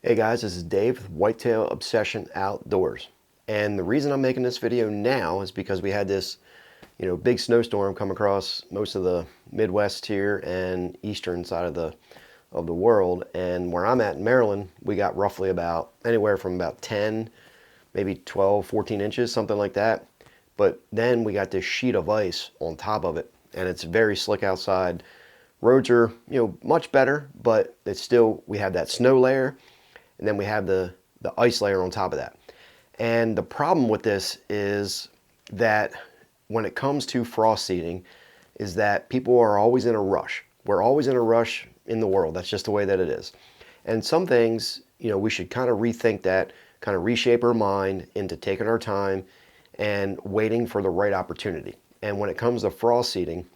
Hey guys, this is Dave with Whitetail Obsession Outdoors. And the reason I'm making this video now is because we had this, big snowstorm come across most of the Midwest here and eastern side of the world. And where I'm at in Maryland, we got roughly about anywhere from about 10, maybe 12, 14 inches, something like that. But then we got this sheet of ice on top of it, and it's very slick outside. Roads are, much better, but it's still, we have that snow layer, and then we have the ice layer on top of that. And the problem with this is that when it comes to frost seeding, is that people are always in a rush. We're always in a rush in the world. That's just the way that it is. And some things, we should kind of rethink that, kind of reshape our mind into taking our time and waiting for the right opportunity. And when it comes to frost seeding,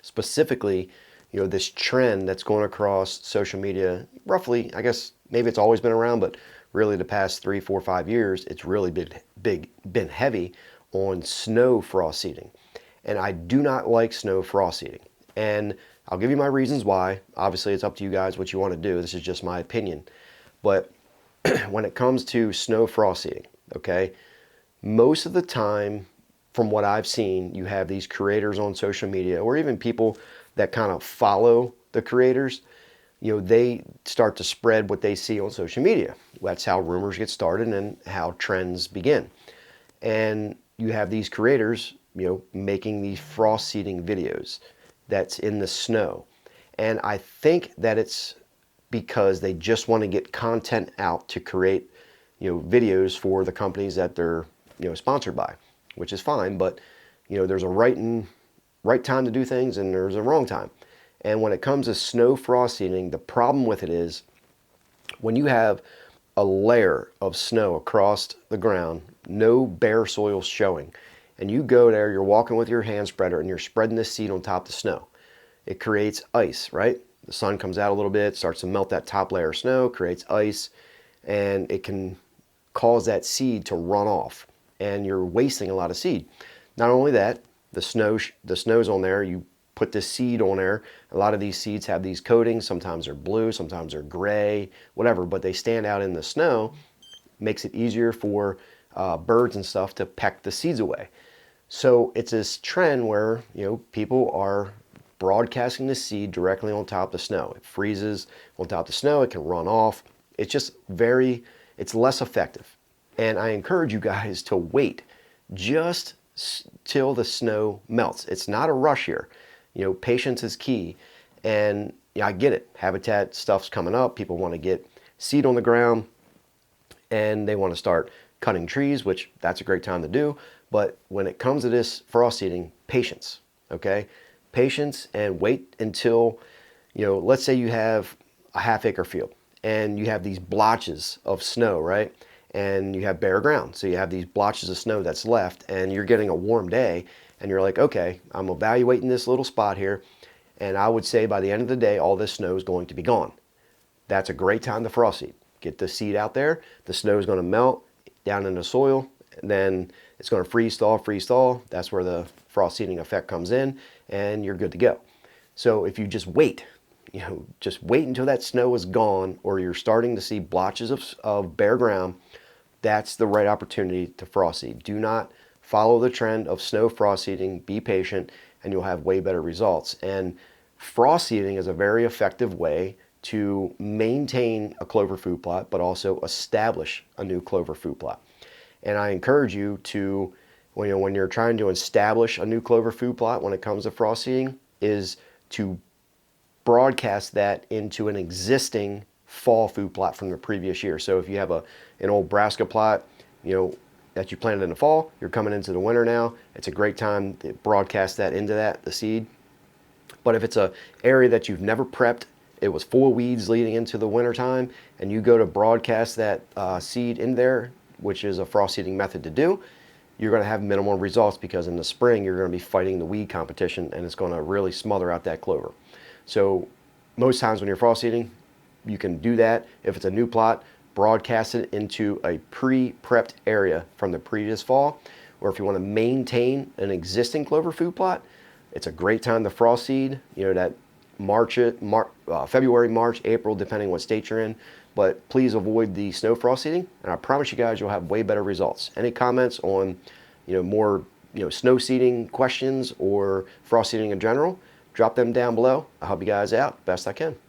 specifically, this trend that's going across social media, roughly, I guess maybe it's always been around, but really the past 3, 4, 5 years, it's really been heavy on snow frost seeding. And I do not like snow frost seeding. And I'll give you my reasons why. Obviously, it's up to you guys what you want to do. This is just my opinion. But when it comes to snow frost seeding, okay, most of the time, from what I've seen, you have these creators on social media, or even people that kind of follow the creators. They start to spread what they see on social media. That's how rumors get started and how trends begin. And you have these creators, making these frost seeding videos that's in the snow. And I think that it's because they just want to get content out to create, videos for the companies that they're, sponsored by, which is fine. But, there's a right time to do things and there's a wrong time. And when it comes to snow frost seeding, the problem with it is when you have a layer of snow across the ground, no bare soil showing, and you go there, you're walking with your hand spreader and you're spreading this seed on top of the snow. It creates ice, right? The sun comes out a little bit, starts to melt that top layer of snow, creates ice, and it can cause that seed to run off, and you're wasting a lot of seed. Not only that, the snow's on there, you put this seed on there. A lot of these seeds have these coatings. Sometimes they're blue, sometimes they're gray, whatever, but they stand out in the snow. Makes it easier for birds and stuff to peck the seeds away. So it's this trend where, people are broadcasting the seed directly on top of the snow. It freezes on top of the snow, it can run off. It's just it's less effective. And I encourage you guys to wait just till the snow melts. It's not a rush here. Patience is key. And I get it. Habitat stuff's coming up. People want to get seed on the ground and they want to start cutting trees, which that's a great time to do. But when it comes to this frost seeding, patience, okay? Patience, and wait until, let's say you have a half-acre field and you have these blotches of snow, right? And you have bare ground. So you have these blotches of snow that's left and you're getting a warm day and you're like, okay, I'm evaluating this little spot here. And I would say by the end of the day, all this snow is going to be gone. That's a great time to frost seed. Get the seed out there. The snow is going to melt down in the soil. And then it's going to freeze thaw. That's where the frost seeding effect comes in and you're good to go. So if you just wait, just wait until that snow is gone or you're starting to see blotches of bare ground, that's the right opportunity to frost seed. Do not follow the trend of snow frost seeding. Be patient and you'll have way better results. And frost seeding is a very effective way to maintain a clover food plot, but also establish a new clover food plot. And I encourage you to, when you're trying to establish a new clover food plot when it comes to frost seeding, is to broadcast that into an existing fall food plot from the previous year. So if you have an old brassica plot, that you planted in the fall, you're coming into the winter now, it's a great time to broadcast that into the seed. But if it's an area that you've never prepped, it was full of weeds leading into the winter time, and you go to broadcast that seed in there, which is a frost seeding method to do, you're going to have minimal results because in the spring you're going to be fighting the weed competition and it's going to really smother out that clover. So most times when you're frost seeding, you can do that. If it's a new plot, broadcast it into a pre-prepped area from the previous fall. Or if you want to maintain an existing clover food plot, it's a great time to frost seed. That February, March, April, depending what state you're in. but please avoid the snow frost seeding, and I promise you guys you'll have way better results. Any comments on, more, snow seeding questions or frost seeding in general, drop them down below. I'll help you guys out best I can.